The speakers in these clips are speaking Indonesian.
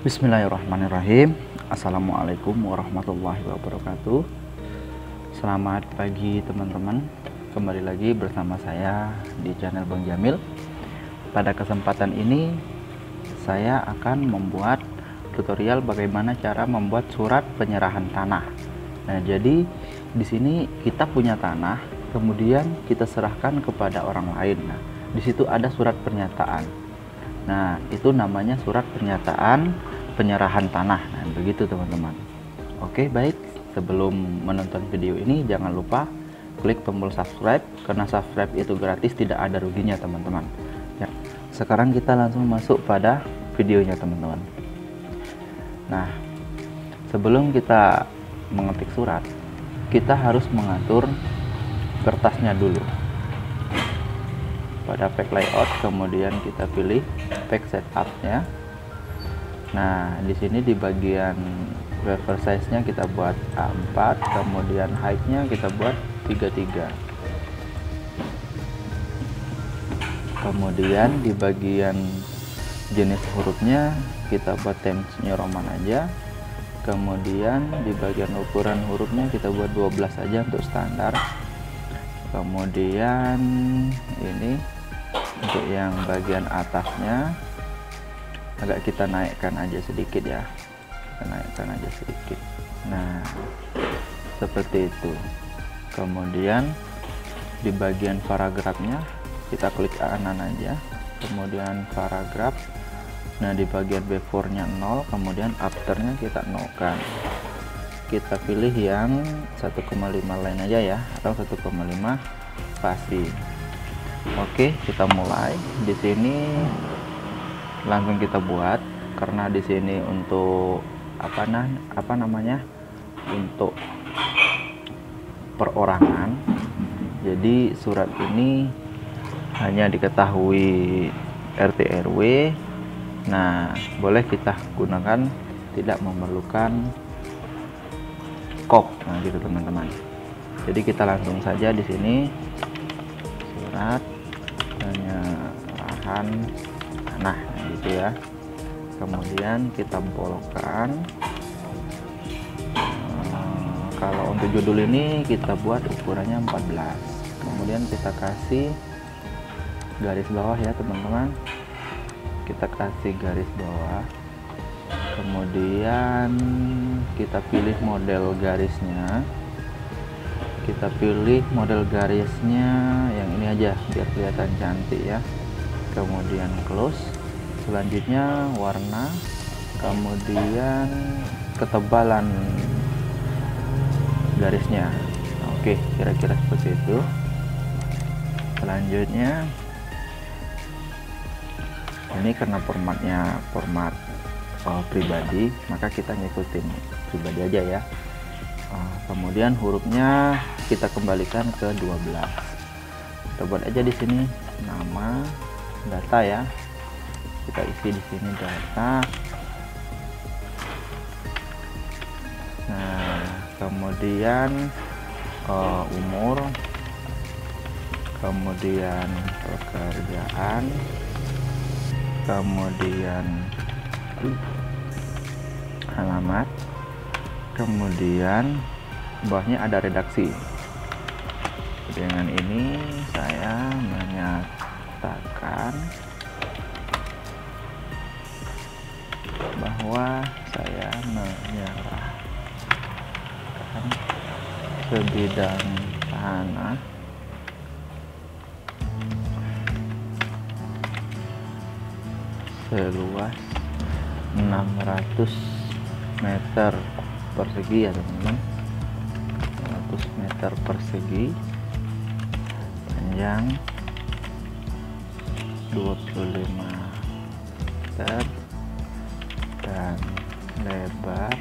Bismillahirrahmanirrahim. Assalamualaikum warahmatullahi wabarakatuh. Selamat pagi teman-teman. Kembali lagi bersama saya di channel Bang Jamil. Pada kesempatan ini saya akan membuat tutorial bagaimana cara membuat surat penyerahan tanah. Nah, jadi di sini kita punya tanah, kemudian kita serahkan kepada orang lain. Nah, di situ ada surat pernyataan. Nah, itu namanya surat pernyataan penyerahan tanah. Nah, begitu teman-teman. Oke, baik. Sebelum menonton video ini, jangan lupa klik tombol subscribe, karena subscribe itu gratis, tidak ada ruginya teman-teman. Ya, sekarang kita langsung masuk pada videonya teman-teman. Nah, sebelum kita mengetik surat, kita harus mengatur kertasnya dulu. Pada pack layout, kemudian kita pilih pack setup-nya. Nah, di sini di bagian paper size-nya kita buat A4, kemudian height-nya kita buat 33. Kemudian di bagian jenis hurufnya kita buat Times New Roman aja. Kemudian di bagian ukuran hurufnya kita buat 12 aja untuk standar. Kemudian ini untuk yang bagian atasnya agak kita naikkan aja sedikit ya, kita naikkan aja sedikit. Nah, seperti itu. Kemudian di bagian paragrafnya kita klik kanan aja, kemudian paragraf. Nah, di bagian before-nya 0, kemudian after-nya kita nolkan. Kita pilih yang 1,5 line aja ya, atau 1,5 spasi. Oke, kita mulai. Di sini langsung kita buat, karena di sini untuk apa namanya? Untuk perorangan. Jadi surat ini hanya diketahui RT RW. Nah, boleh kita gunakan, tidak memerlukan kop. Nah, gitu teman-teman. Jadi kita langsung saja di sini surat penyerahan tanah, gitu ya. Kemudian kita bolongkan. Kalau untuk judul ini kita buat ukurannya 14. Kemudian kita kasih garis bawah ya teman-teman. Kita kasih garis bawah. Kemudian kita pilih model garisnya. Kita pilih model garisnya yang ini aja biar kelihatan cantik ya. Kemudian close. Selanjutnya warna, kemudian ketebalan garisnya. Oke, kira-kira seperti itu. Selanjutnya ini karena formatnya format pribadi, maka kita ngikutin pribadi aja ya. Kemudian hurufnya kita kembalikan ke 12. Kita buat aja di sini nama, data ya. Kita isi di sini data. Nah, kemudian umur, kemudian pekerjaan, kemudian alamat, kemudian bawahnya ada redaksi. Dengan ini saya menyatakan bahwa saya menyerahkan sebidang tanah seluas 600 meter persegi ya teman-teman. 100 meter persegi, panjang 25 meter dan lebar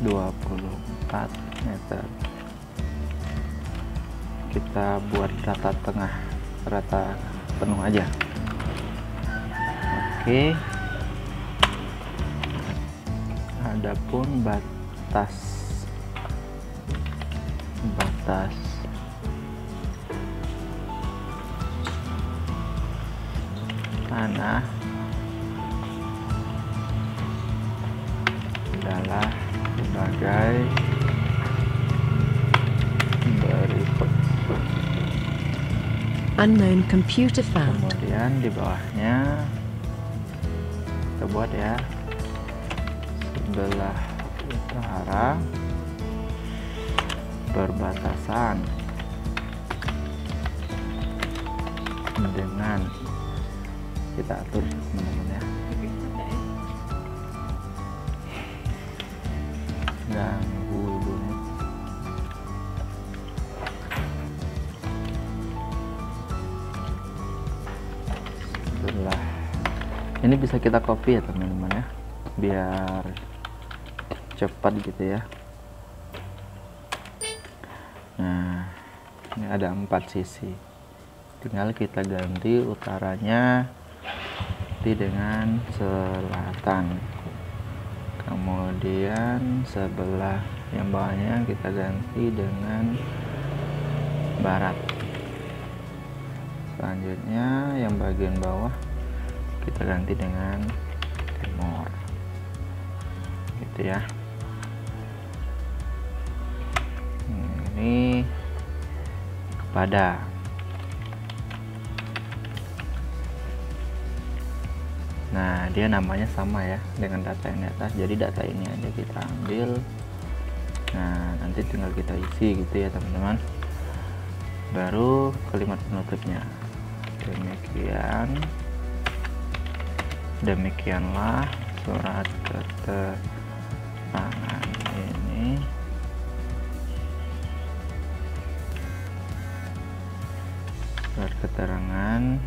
24 meter. Kita buat rata tengah, rata penuh aja. Oke. Adapun batas tanah sebagai berikut. Unknown computer found. Kemudian di bawahnya kita buat ya, sebelah utara berbatasan dengan, kita atur teman-teman ya, ganggu ibunya. Sebelah ini bisa kita copy ya teman-teman ya, biar cepat gitu ya. Nah, ini ada 4 sisi, tinggal kita ganti utaranya dengan selatan, kemudian sebelah yang bawahnya kita ganti dengan barat, selanjutnya yang bagian bawah kita ganti dengan timur, gitu ya. Ini kepada, nah dia namanya sama ya dengan data yang di atas, jadi data ini aja kita ambil. Nah nanti tinggal kita isi gitu ya teman-teman. Baru kalimat penutupnya, demikianlah surat keterangan ini keterangan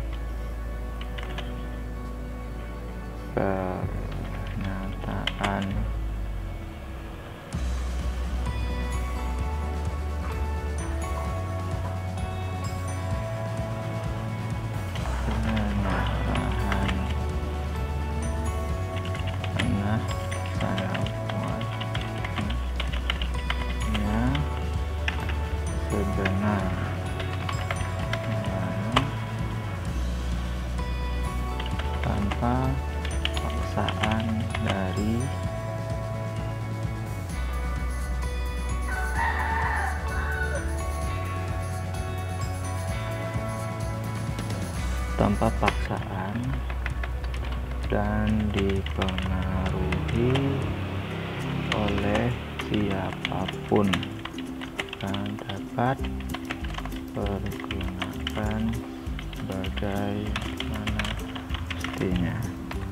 pernyataan tanah saya buatnya sebenar tanpa paksaan dari dan dipengaruhi oleh siapapun dan dapat pergunakan bagaimana mestinya.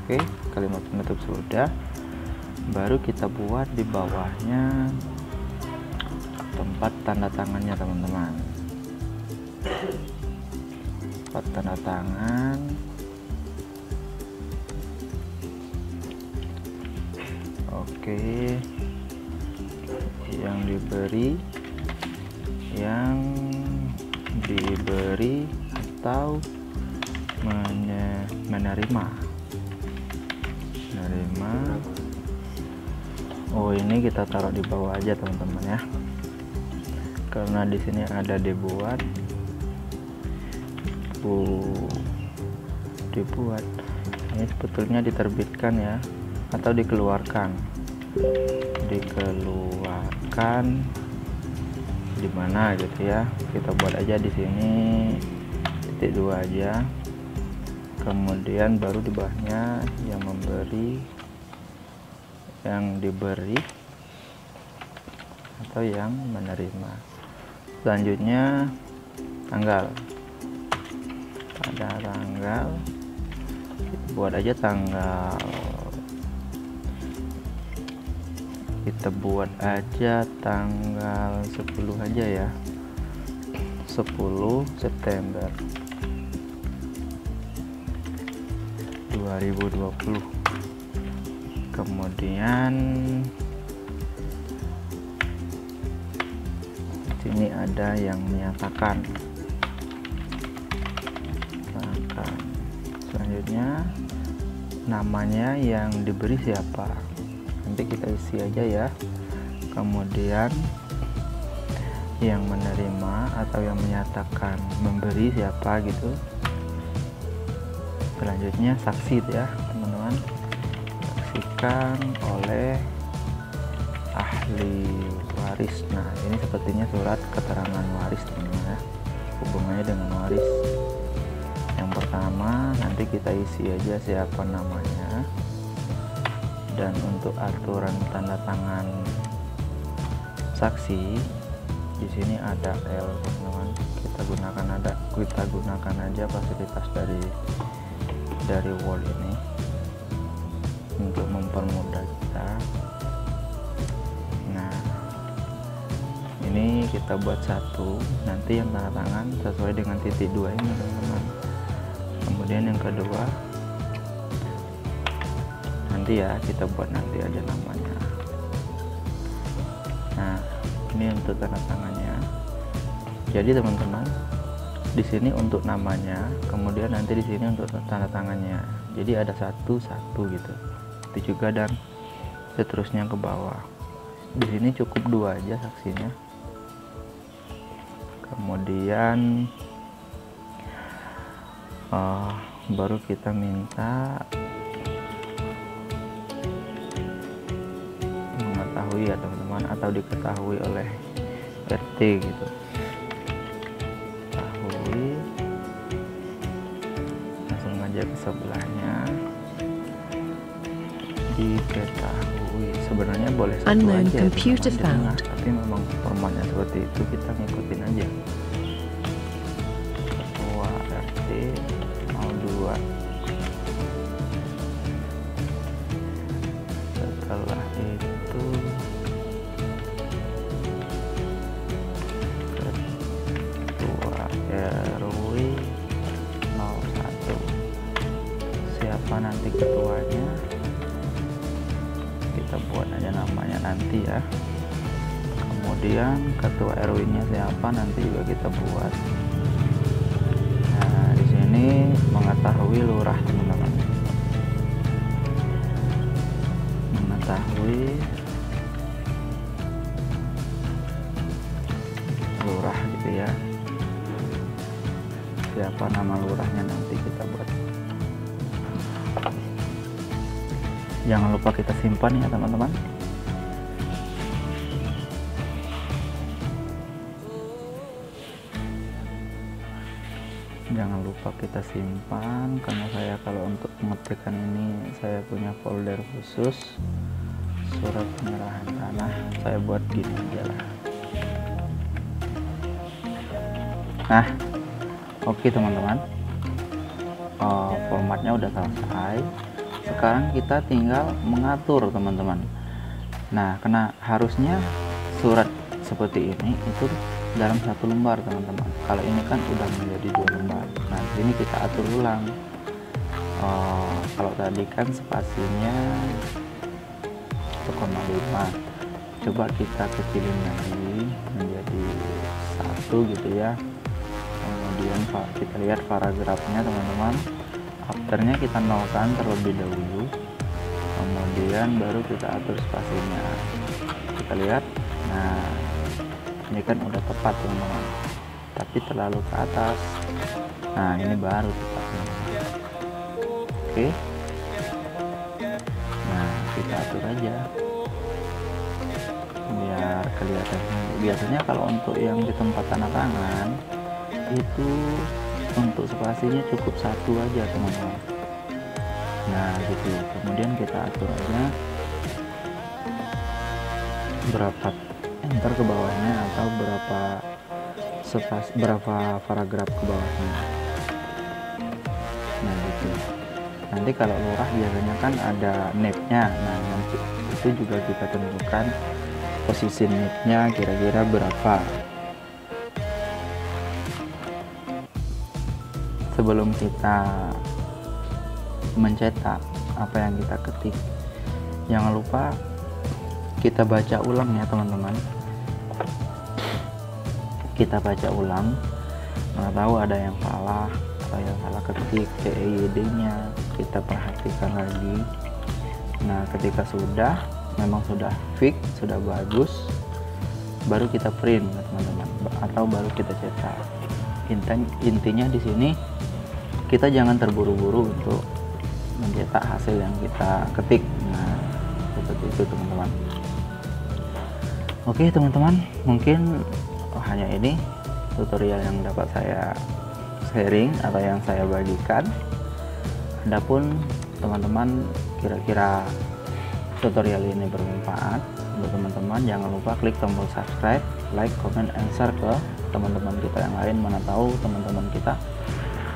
Oke, kalimat penutup sudah. Baru kita buat di bawahnya tempat tanda tangannya teman-teman. Tempat tanda tangan. Oke, yang diberi atau menerima. Oh, ini kita taruh di bawah aja teman-teman ya, karena di sini ada dibuat ini sebetulnya diterbitkan ya, atau dikeluarkan di mana gitu ya. Kita buat aja di sini titik 2 aja, kemudian baru di bawahnya yang diberi atau yang menerima. Selanjutnya tanggal, pada tanggal kita buat aja tanggal, kita buat aja tanggal 10 aja ya, 10 September 2020. Kemudian sini ada yang menyatakan. Selanjutnya namanya yang diberi siapa, nanti kita isi aja ya. Kemudian yang menerima atau yang menyatakan memberi siapa gitu. Selanjutnya saksi ya teman-teman, saksikan oleh ahli ahli waris. Nah, ini sepertinya surat keterangan waris teman-teman ya, hubungannya dengan waris. Yang pertama nanti kita isi aja siapa namanya, dan untuk aturan tanda tangan saksi di sini ada L teman-teman. Kita gunakan aja fasilitas dari Word ini untuk mempermudah kita. Nah, ini kita buat satu, nanti yang tanda tangan sesuai dengan titik 2 ini teman-teman. Kemudian yang kedua nanti ya kita buat nanti aja namanya. Nah, ini untuk tanda tangannya. Jadi teman-teman, di sini untuk namanya, kemudian nanti di sini untuk tanda tangannya. Jadi ada satu gitu. Itu juga, dan seterusnya ke bawah. Di sini cukup 2 aja saksinya. Kemudian baru kita minta mengetahui ya teman-teman, atau diketahui oleh RT gitu. Ketahui, langsung aja ke sebelahnya, diketahui. Sebenarnya boleh satu Unknown aja computer di tengah, found. tapi memang formatnya seperti itu, kita ngikutin aja. Ketua RT 02. Setelah itu ketua RW 01. Siapa nanti ketuanya, kita buat aja namanya nanti ya. Kemudian ketua RW nya siapa nanti juga kita buat. Nah, di sini mengetahui lurah teman-teman, mengetahui lurah gitu ya. Siapa nama lurahnya nanti kita buat. Jangan lupa kita simpan ya teman-teman. Jangan lupa kita simpan, karena saya kalau untuk mengetikkan ini saya punya folder khusus surat penyerahan tanah. Saya buat gini aja lah. Nah, oke teman-teman, formatnya udah selesai. Sekarang kita tinggal mengatur teman-teman. Nah, karena harusnya surat seperti ini itu dalam 1 lembar teman-teman. Kalau ini kan udah menjadi 2 lembar. Nah, di sini kita atur ulang. Kalau tadi kan spasinya 1,5, coba kita kecilin lagi menjadi 1 gitu ya. Kemudian kita lihat paragrafnya teman-teman, afternya kita nolkan terlebih dahulu, kemudian baru kita atur spasinya. Kita lihat, nah ini kan udah tepat teman-teman, tapi terlalu ke atas. Nah, ini baru tepat teman-teman. Oke, nah kita atur aja biar kelihatan. Biasanya kalau untuk yang di tempat tanda tangan itu untuk spasinya cukup 1 aja teman-teman. Nah gitu, kemudian kita atur aja berapa enter ke bawahnya, atau berapa paragraf ke bawahnya. Nah gitu. Nanti kalau lurah biasanya kan ada nip-nya. Nah, nanti itu juga kita tentukan posisi nip-nya kira-kira berapa. Sebelum kita mencetak apa yang kita ketik, jangan lupa kita baca ulang ya teman-teman. Kita baca ulang, mana tahu ada yang salah atau yang salah ketik CEYD nya, kita perhatikan lagi. Nah, ketika memang sudah fix, sudah bagus, baru kita print ya teman-teman, atau baru kita cetak. Intinya di sini kita jangan terburu-buru untuk mencetak hasil yang kita ketik. Nah, seperti itu teman-teman. Oke teman-teman, mungkin hanya ini tutorial yang dapat saya sharing atau yang saya bagikan. Adapun teman-teman kira-kira tutorial ini bermanfaat untuk teman-teman, jangan lupa klik tombol subscribe, like, comment, and share ke teman-teman kita yang lain. Mana tahu teman-teman kita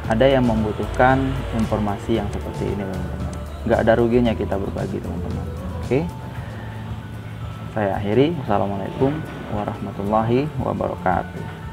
ada yang membutuhkan informasi yang seperti ini teman-teman. Nggak ada ruginya kita berbagi teman-teman. Oke, saya akhiri. Wassalamualaikum warahmatullahi wabarakatuh.